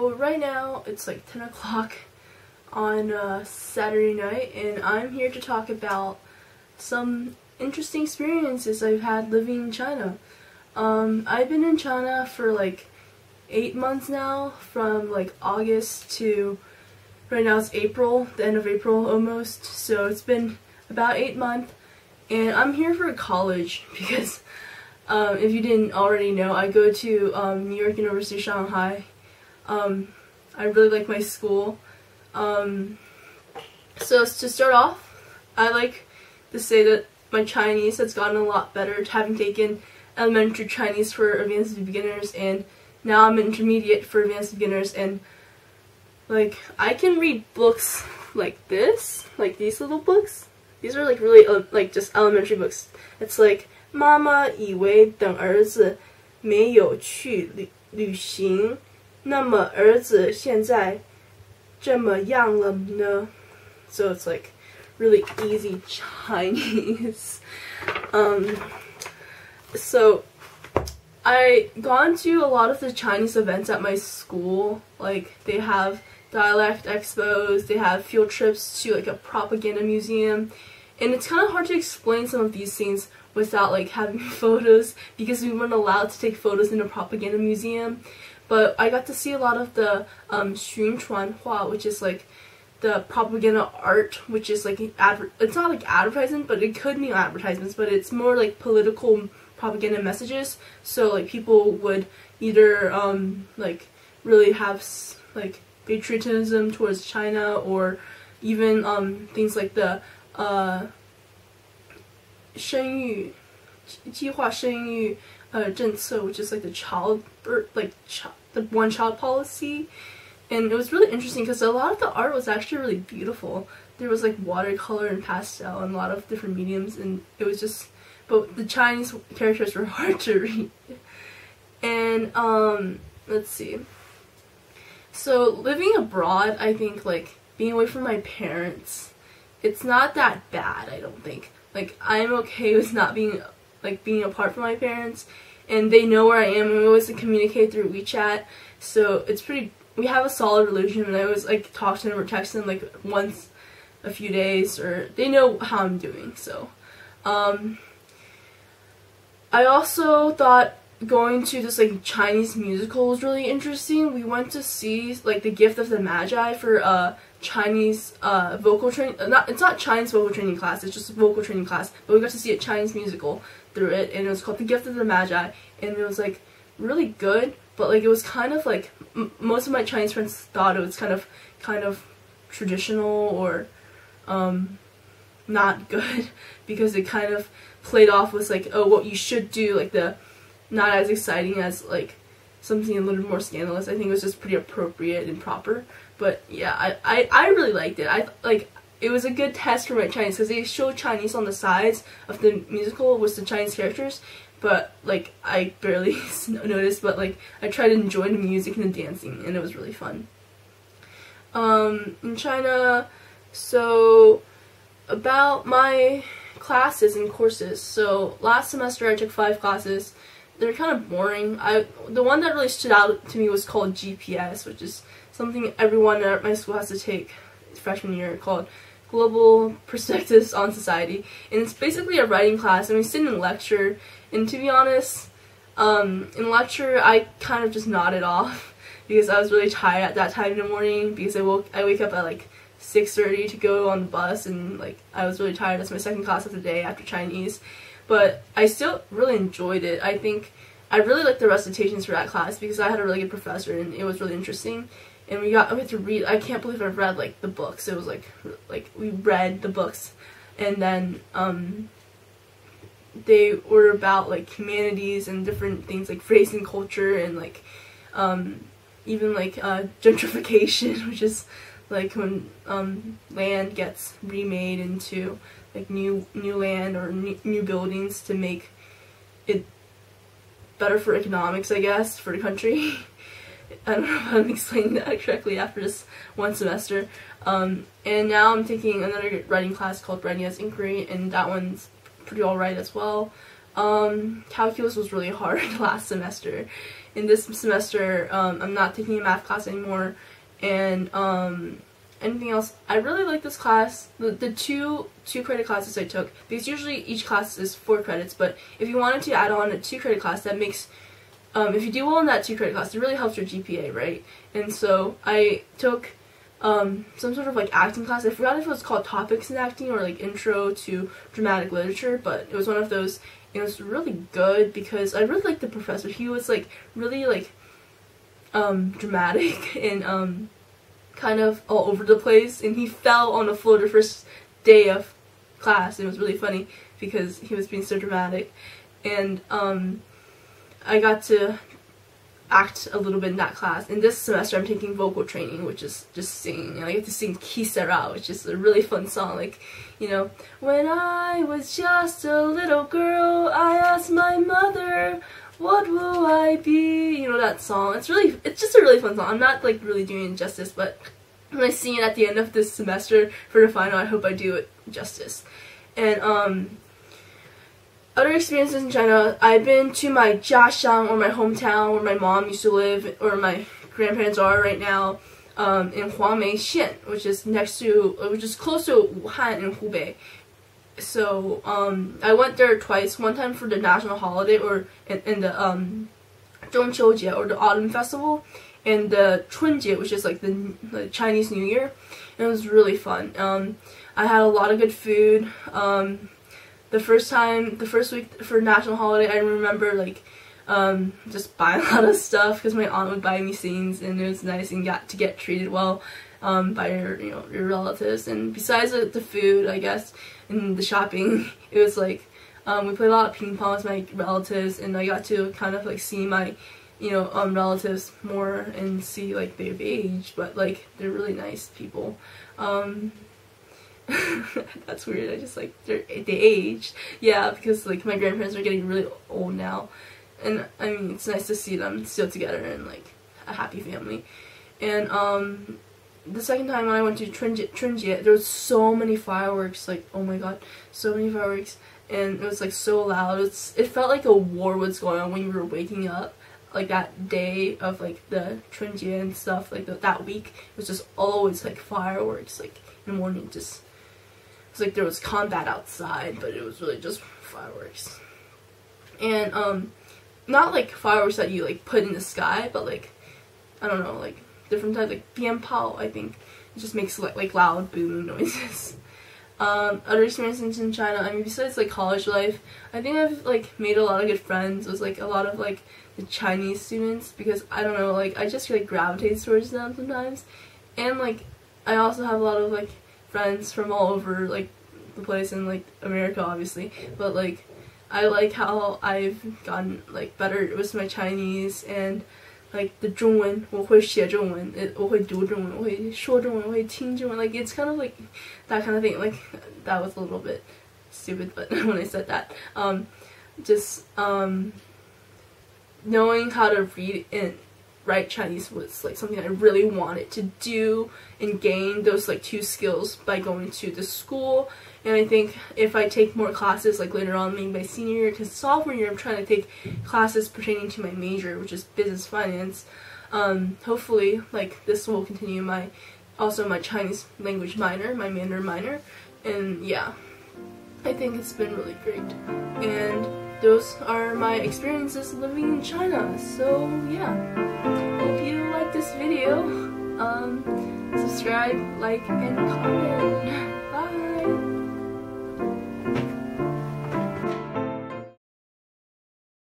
So right now it's like 10 o'clock on Saturday night, and I'm here to talk about some interesting experiences I've had living in China. I've been in China for like 8 months now, from like August to right now it's April, the end of April almost, so it's been about 8 months, and I'm here for college because if you didn't already know, I go to New York University Shanghai. I really like my school. So to start off, I like to say that my Chinese has gotten a lot better, having taken elementary Chinese for advanced beginners, and now I'm intermediate for advanced beginners, and like I can read books like this, like these little books. These are like really like just elementary books. It's like 妈妈以为等儿子没有去旅行，那么儿子现在这么样了呢? So it's like really easy Chinese. So I gone to a lot of the Chinese events at my school. Like they have dialect expos, they have field trips to like a propaganda museum, and it's kind of hard to explain some of these things without like having photos, because we weren't allowed to take photos in a propaganda museum. But I got to see a lot of the 宣传画, which is like the propaganda art, which is like it's not like advertisement, but it could mean advertisements, but it's more like political propaganda messages. So like people would either like really have like patriotism towards China, or even things like the 生育计划生育政策, which is like the one child policy. And it was really interesting because a lot of the art was actually really beautiful. There was like watercolor and pastel and a lot of different mediums, and it was just, but the Chinese characters were hard to read. And let's see. So living abroad, I think like being away from my parents, it's not that bad, I don't think. Like I'm okay with not being apart from my parents, and they know where I am, and we always communicate through WeChat, so it's pretty, we have a solid relationship, and I always like talk to them or text them like once a few days, or they know how I'm doing. So I also thought going to this like Chinese musical was really interesting. We went to see like The Gift of the Magi for Chinese vocal training. It's not Chinese vocal training class, it's just a vocal training class, but we got to see a Chinese musical through it, and it was called The Gift of the Magi, and it was like really good, but like it was kind of like most of my Chinese friends thought it was kind of traditional, or not good, because it kind of played off with like, oh, what you should do, like the not as exciting as like something a little more scandalous. I think it was just pretty appropriate and proper. But yeah, I really liked it. It was a good test for my Chinese, because they showed Chinese on the sides of the musical with the Chinese characters, but like I barely noticed, but like I tried to enjoy the music and the dancing, and it was really fun. In China, so about my classes and courses. So last semester I took 5 classes. They're kind of boring. The one that really stood out to me was called GPS, which is something everyone at my school has to take freshman year, called Global Perspectives on Society, and it's basically a writing class, and we sit in lecture, and to be honest, in lecture I kind of just nodded off because I was really tired at that time in the morning, because I wake up at like 6:30 to go on the bus, and like I was really tired. That's my second class of the day after Chinese, but I still really enjoyed it. I think I really liked the recitations for that class because I had a really good professor, and it was really interesting. And we had to read, I can't believe I've read like the books. It was like we read the books, and then they were about like humanities and different things like race and culture, and like even like gentrification, which is like when land gets remade into like new land or new buildings to make it better for economics, I guess, for the country. I don't know if I'm explaining that correctly after just one semester. And now I'm taking another writing class called Writing as Inquiry, and that one's pretty alright as well. Calculus was really hard last semester. In this semester, I'm not taking a math class anymore, and anything else. I really like this class. The two credit classes I took, because usually each class is 4 credits, but if you wanted to add on a 2 credit class, that makes, if you do well in that 2 credit class, it really helps your GPA, right? And so I took some sort of like acting class. I forgot if it was called Topics in Acting or like Intro to Dramatic Literature, but it was one of those. It was really good because I really liked the professor. He was like really like dramatic and kind of all over the place, and he fell on the floor the first day of class. It was really funny because he was being so dramatic, and I got to act a little bit in that class. In this semester I'm taking vocal training, which is just singing, and I get to sing Qui Sera, which is a really fun song, like, you know, when I was just a little girl, I asked my mother, what will I be? You know that song. It's just a really fun song. I'm not like really doing it justice, but when I sing it at the end of this semester for the final, I hope I do it justice. And other experiences in China, I've been to my jiaxiang, or my hometown where my mom used to live, or my grandparents are right now, in Huangmei Xian, which is close to Wuhan in Hubei. So I went there twice. One time for the national holiday, or in the Zhongqiujie, or the autumn festival, and the Chunjie, which is like the Chinese New Year. And it was really fun. I had a lot of good food. The first week for national holiday, I remember like just buying a lot of stuff because my aunt would buy me things, and it was nice, and got to get treated well by your relatives. And besides the food, I guess, and the shopping, it was like we played a lot of ping pong with my relatives, and I got to kind of like see my relatives more and see like they've aged, but like they're really nice people. That's weird. I just like they aged, yeah, because like my grandparents are getting really old now, and I mean it's nice to see them still together and like a happy family. And the second time when I went to Chunjie, there was so many fireworks, like oh my god, so many fireworks, and it was like so loud. It felt like a war was going on when we were waking up, like that day of like the Chunjie and stuff, like that week. It was just always like fireworks, like in the morning. Just it's like there was combat outside, but it was really just fireworks. And not like fireworks that you like put in the sky, but like I don't know, like different types, like bianpao, I think. It just makes like loud boom noises. Other experiences in China, I mean besides like college life, I think I've like made a lot of good friends with like a lot of like the Chinese students, because I don't know, like I just like gravitate towards them sometimes. And like I also have a lot of like friends from all over like the place in like America, obviously, but like I like how I've gotten like better with my Chinese, and like the 中文我会写中文，我会读中文，我会说中文，我会听中文， like it's kind of like that kind of thing. Like that was a little bit stupid, but when I said that, just knowing how to read and write Chinese was like something I really wanted to do and gain those like 2 skills by going to the school. And I think if I take more classes like later on, maybe by senior year, because sophomore year I'm trying to take classes pertaining to my major, which is business finance. Hopefully like this will continue my Chinese language minor, my Mandarin minor, and yeah, I think it's been really great. And those are my experiences living in China. So yeah, hope you like this video. Subscribe, like, and comment. Bye!